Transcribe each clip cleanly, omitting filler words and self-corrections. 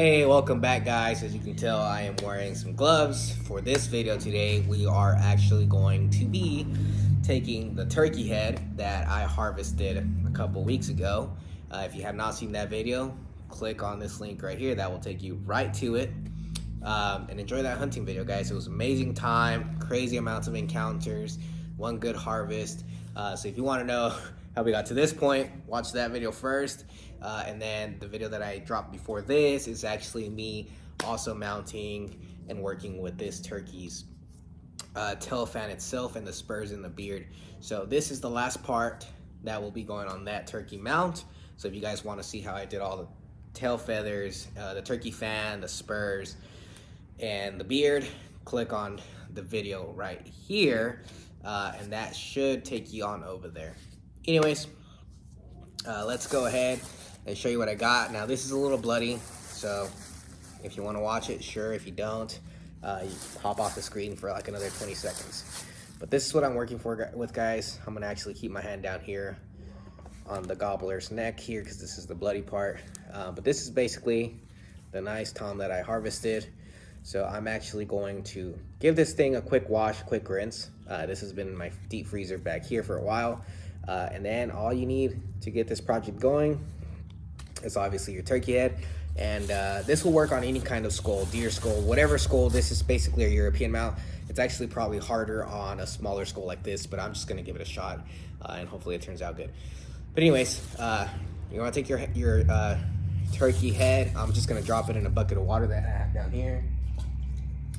Hey, welcome back guys. As you can tell, I am wearing some gloves. For this video today, we are actually going to be taking the turkey head that I harvested a couple weeks ago. If you have not seen that video, click on this link right here. That will take you right to it. And enjoy that hunting video, guys. It was an amazing time, crazy amounts of encounters, one good harvest. So if you want to know how we got to this point, watch that video first. And then the video that I dropped before this is actually me also mounting and working with this turkey's tail fan itself and the spurs in the beard. So this is the last part that will be going on that turkey mount. So if you guys want to see how I did all the tail feathers, the turkey fan, the spurs, and the beard, click on the video right here, and that should take you on over there. Anyways, let's go ahead and show you what I got. Now this is a little bloody, so if you want to watch it, sure. If you don't, you hop off the screen for like another 20 seconds. But this is what I'm working with, guys. I'm gonna actually keep my hand down here on the gobbler's neck here because this is the bloody part. But this is basically the nice tom that I harvested. So I'm actually going to give this thing a quick wash, quick rinse. This has been in my deep freezer back here for a while. And then all you need to get this project going is obviously your turkey head. And this will work on any kind of skull, deer skull, whatever skull. This is basically a European mount. It's actually probably harder on a smaller skull like this, but I'm just gonna give it a shot and hopefully it turns out good. But anyways, you wanna take your turkey head. I'm just gonna drop it in a bucket of water that I have down here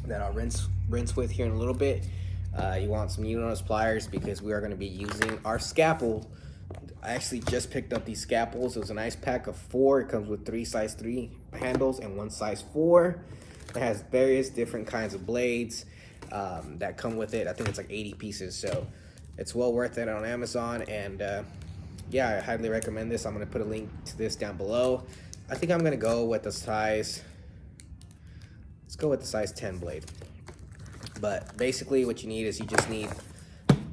that I'll rinse with here in a little bit. You want some needle-nose pliers because we are going to be using our scalpel. I actually just picked up these scalpels. It was a nice pack of 4. It comes with 3 size 3 handles and 1 size 4. It has various different kinds of blades that come with it. I think it's like 80 pieces, so it's well worth it on Amazon. And yeah, I highly recommend this. I'm going to put a link to this down below. I think I'm going to go with the size, let's go with the size 10 blade. But basically what you need is you just need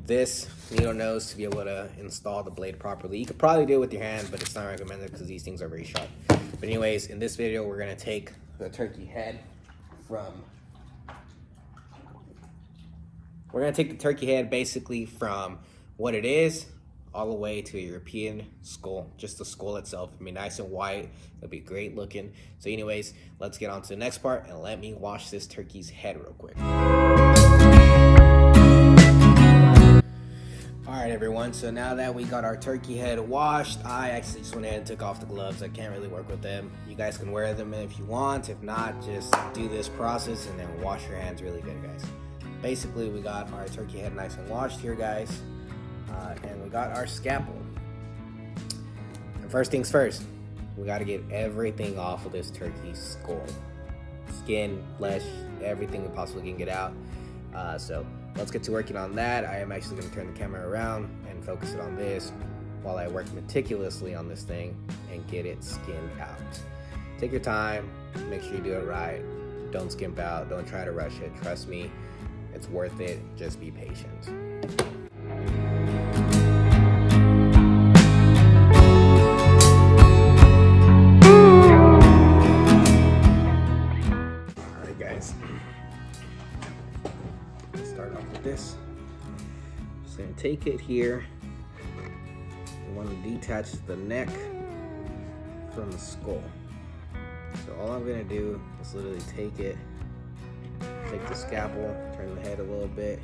this needle nose to be able to install the blade properly. You could probably do it with your hand, but it's not recommended because these things are very sharp. But anyways, in this video, we're gonna take the turkey head basically from what it is all the way to a European skull, just the skull itself. It'll be nice and white, it'll be great looking. So anyways, let's get on to the next part and let me wash this turkey's head real quick. Alright everyone, so now that we got our turkey head washed, I actually just went ahead and took off the gloves. I can't really work with them. You guys can wear them if you want. If not, just do this process and then wash your hands really good, guys. Basically, we got our turkey head nice and washed here, guys. And we got our scalpel. And first things first, we got to get everything off of this turkey's skull. Skin, flesh, everything we possibly can get out. So let's get to working on that. I am actually going to turn the camera around and focus it on this while I work meticulously on this thing and get it skinned out. Take your time, make sure you do it right. Don't skimp out, don't try to rush it. Trust me, it's worth it. Just be patient. Alright guys, let's start off with this. Just gonna take it here. You want to detach the neck from the skull. So all I'm gonna do is literally take the scalpel, turn the head a little bit,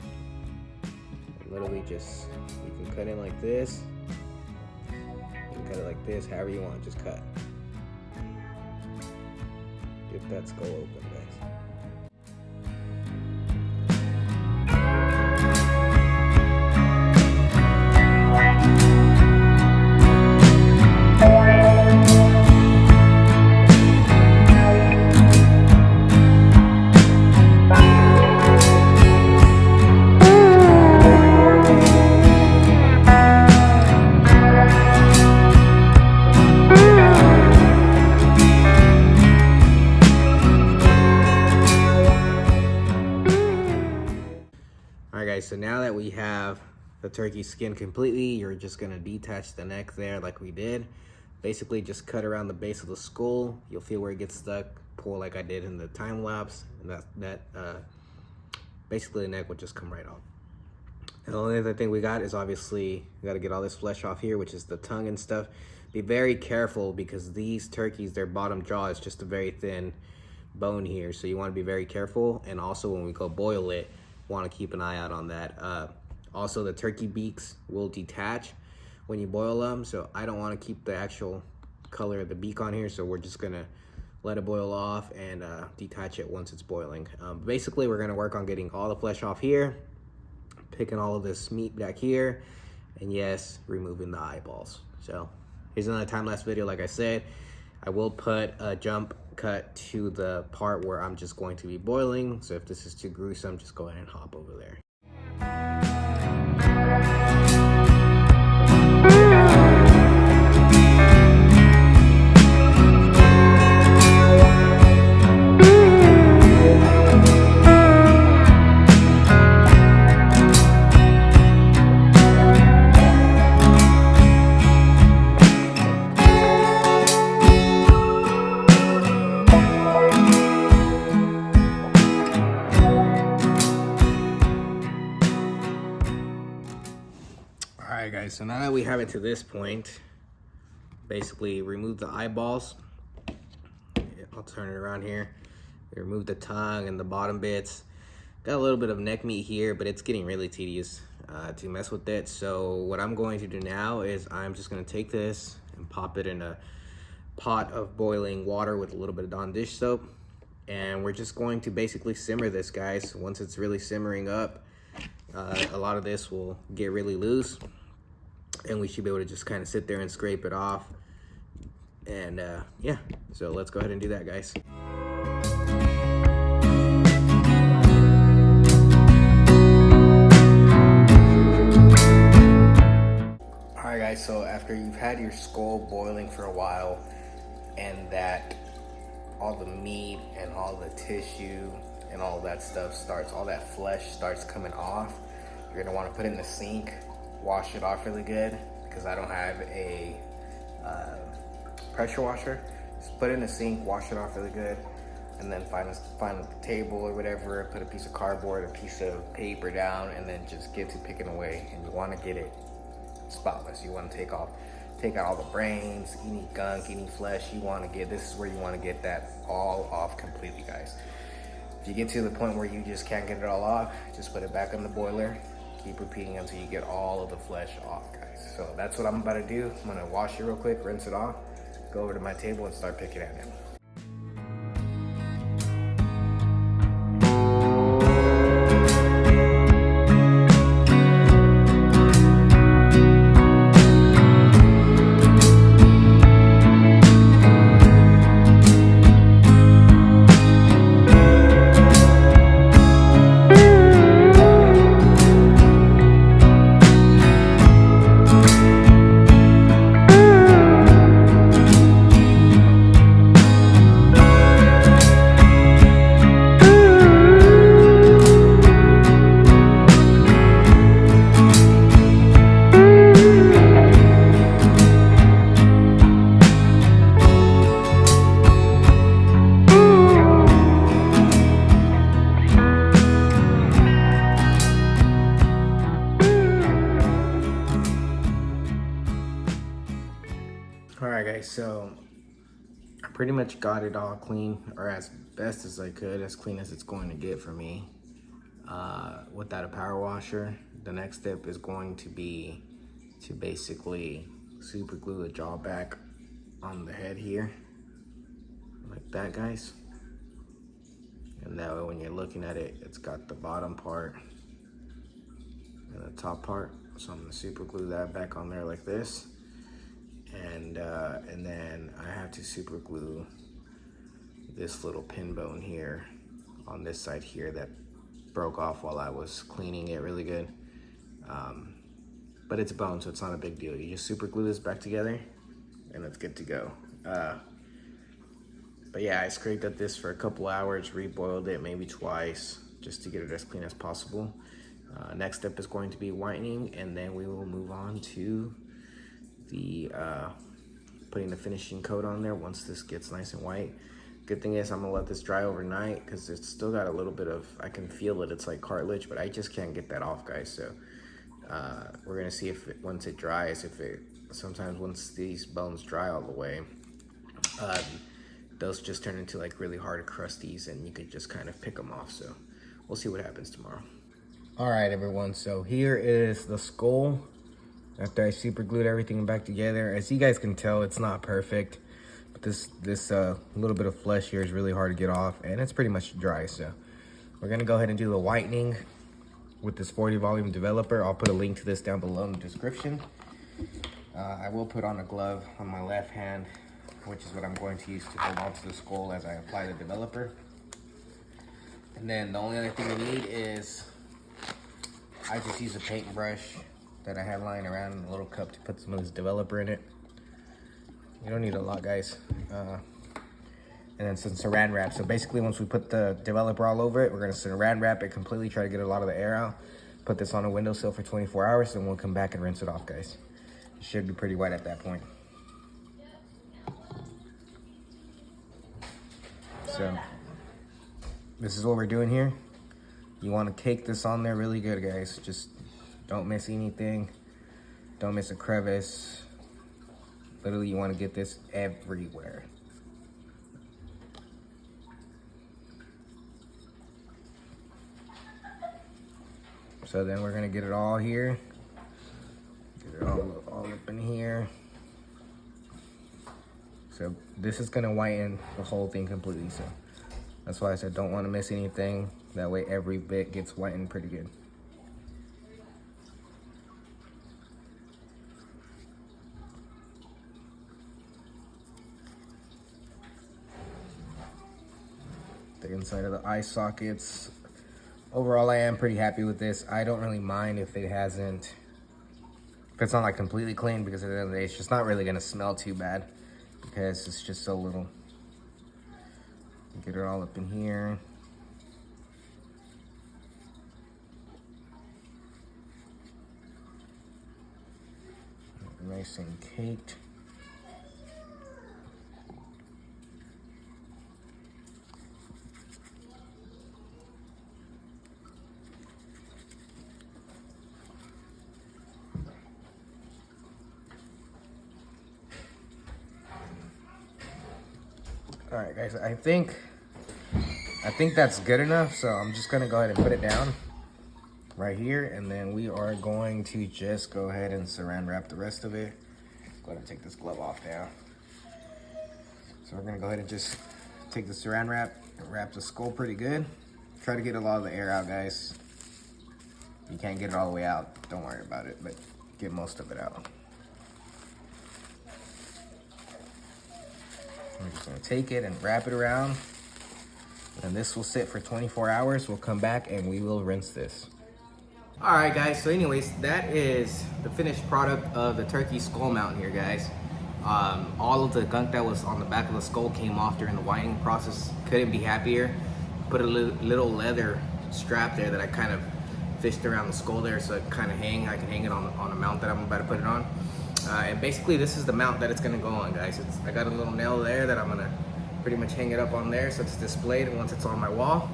and literally just, you can cut in like this, you can cut it like this, however you want, just cut. Get that skull open, guys. So now that we have the turkey skin completely, you're just gonna detach the neck there like we did. Basically just cut around the base of the skull. You'll feel where it gets stuck. pull like I did in the time lapse, and basically the neck would just come right off. And the only other thing we got is obviously we got to get all this flesh off here, which is the tongue and stuff. Be very careful because these turkeys, their bottom jaw is just a very thin bone here, so you want to be very careful. And also when we go boil it, want to keep an eye out on that. Also, the turkey beaks will detach when you boil them, so I don't want to keep the actual color of the beak on here, so we're just gonna let it boil off and detach it once it's boiling. Basically, we're gonna work on getting all the flesh off here, picking all of this meat back here, and yes, removing the eyeballs. So here's another time-lapse video. Like I said, I will put a jump cut to the part where I'm just going to be boiling, so if this is too gruesome, just go ahead and hop over there. Alright guys, so now that we have it to this point, basically remove the eyeballs. I'll turn it around here. Remove the tongue and the bottom bits. Got a little bit of neck meat here, but it's getting really tedious to mess with it. So what I'm going to do now is I'm just going to take this and pop it in a pot of boiling water with a little bit of Dawn dish soap. And we're just going to basically simmer this, guys. Once it's really simmering up, a lot of this will get really loose, and we should be able to just kind of sit there and scrape it off. And yeah, so let's go ahead and do that, guys. Alright guys, so after you've had your skull boiling for a while, and that all the meat and all the tissue and all that stuff all that flesh starts coming off, you're gonna want to put it in the sink, wash it off really good, because I don't have a pressure washer. Just put it in the sink, wash it off really good, and then find a table or whatever, put a piece of cardboard, a piece of paper down, and then just get to picking away. And you want to get it spotless. You want to take out all the brains, any gunk, any flesh. This is where you want to get that all off completely, guys. If you get to the point where you just can't get it all off, just put it back on the boiler. Keep repeating until you get all of the flesh off, guys. So that's what I'm about to do. I'm gonna wash it real quick, rinse it off, go over to my table and start picking at it. Alright guys, so I pretty much got it all clean, or as best as I could, as clean as it's going to get for me, without a power washer. The next step is going to be to basically super glue the jaw back on the head here, like that, guys. And that way when you're looking at it, it's got the bottom part and the top part. So I'm gonna super glue that back on there like this. And then I have to super glue this little pin bone here on this side here that broke off while I was cleaning it really good. But it's bone, so it's not a big deal. You just super glue this back together and it's good to go. But yeah, I scraped at this for a couple hours, reboiled it maybe twice just to get it as clean as possible. Next step is going to be whitening, and then we will move on to the putting the finishing coat on there once this gets nice and white. Good thing is I'm gonna let this dry overnight because it's still got a little bit of, I can feel it, it's like cartilage, but I just can't get that off, guys. So we're gonna see if once it dries, sometimes once these bones dry all the way, those just turn into like really hard crusties and you could just kind of pick them off. So we'll see what happens tomorrow. All right, everyone, so here is the skull after I super glued everything back together. As you guys can tell, it's not perfect. This little bit of flesh here is really hard to get off, and it's pretty much dry. So we're gonna go ahead and do the whitening with this 40 volume developer. I'll put a link to this down below in the description. I will put on a glove on my left hand, which is what I'm going to use to hold onto the skull as I apply the developer. And then the only other thing we need is, I just use a paintbrush that I have lying around in a little cup to put some of this developer in it. You don't need a lot, guys. And then some saran wrap. So basically, once we put the developer all over it, we're gonna saran wrap it completely, try to get a lot of the air out. Put this on a windowsill for 24 hours, and we'll come back and rinse it off, guys. It should be pretty white at that point. So this is what we're doing here. You wanna cake this on there really good, guys. Just don't miss anything. Don't miss a crevice. Literally, you want to get this everywhere. So then we're going to get it all here. Get it all up in here. So this is going to whiten the whole thing completely. So that's why I said don't want to miss anything. That way every bit gets whitened pretty good. The inside of the eye sockets. Overall, I am pretty happy with this. I don't really mind if it's not like completely clean, because at the end of the day, it's just not really gonna smell too bad because it's just so little. Get it all up in here. Nice and caked. All right, guys, I think that's good enough. So I'm just gonna go ahead and put it down right here, and then we are going to just go ahead and saran wrap the rest of it. Go ahead and take this glove off now. So we're gonna go ahead and just take the saran wrap and wrap the skull pretty good. Try to get a lot of the air out, guys. If you can't get it all the way out, don't worry about it, but get most of it out. I'm just gonna take it and wrap it around. And this will sit for 24 hours. We'll come back and we will rinse this. All right, guys, so anyways, that is the finished product of the turkey skull mount here, guys. All of the gunk that was on the back of the skull came off during the whitening process. Couldn't be happier. Put a little leather strap there that I kind of fished around the skull there so it kind of I can hang it on the mount that I'm about to put it on. And basically this is the mount that it's gonna go on, guys. I got a little nail there that I'm gonna pretty much hang it up on there so it's displayed once it's on my wall.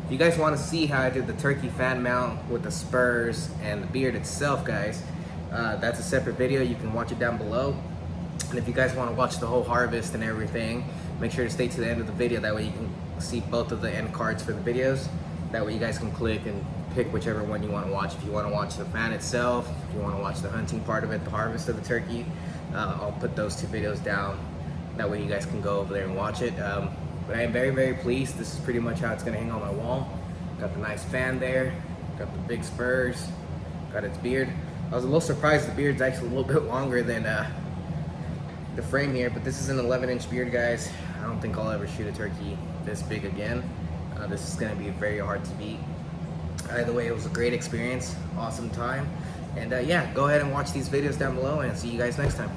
If you guys want to see how I did the turkey fan mount with the spurs and the beard itself, guys, that's a separate video. You can watch it down below. And if you guys want to watch the whole harvest and everything, make sure to stay to the end of the video. That way you can see both of the end cards for the videos. That way you guys can click and pick whichever one you want to watch. If you want to watch the fan itself, if you want to watch the hunting part of it, the harvest of the turkey, I'll put those two videos down. That way you guys can go over there and watch it. But I am very, very pleased. This is pretty much how it's gonna hang on my wall. Got the nice fan there, got the big spurs, got its beard. I was a little surprised the beard's actually a little bit longer than the frame here, but this is an 11-inch beard, guys. I don't think I'll ever shoot a turkey this big again. This is gonna be very hard to beat. Either way, it was a great experience, awesome time. And yeah, go ahead and watch these videos down below, and see you guys next time.